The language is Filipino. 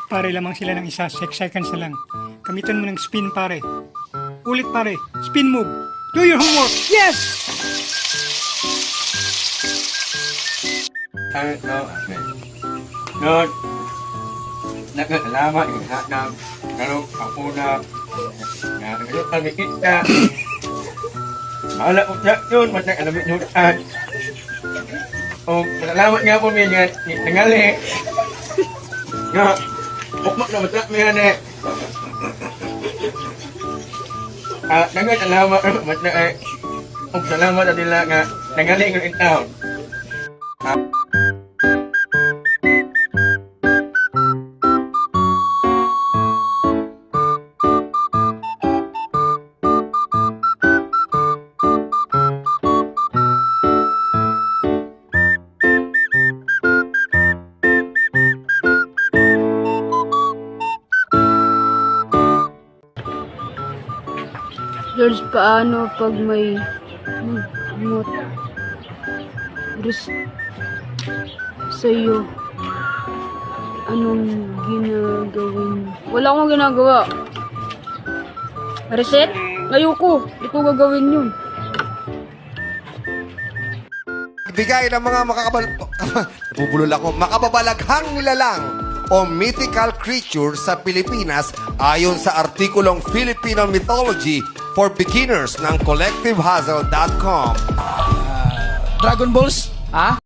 Pare lamang sila ng isa, 6 seconds na lang. Gamitan mo ng spin pare. Ulit pare, spin move. Do your homework. Yes! No, nagkalaman yung lahat ng karong kapuna na nagkakit ka. Mahala ko siya yun, matang alamit yun. O, malalaman nga po niya, nangali. Nga, bukmak na matrak mo yan eh. Nagkalaman, matang eh. Kung salamat na nila nga, nangali ng itaw. George, paano pag may magmot sa'yo? Anong ginagawin? Wala akong ginagawa. Reset? Ayoko. Hindi ko gagawin yun. Bigay ng mga bubulol ako, makababalaghang nilalang o mythical creature sa Pilipinas ayon sa artikulong Filipino Mythology for Beginners ng collectivehazel.com. Dragon Balls? Ha?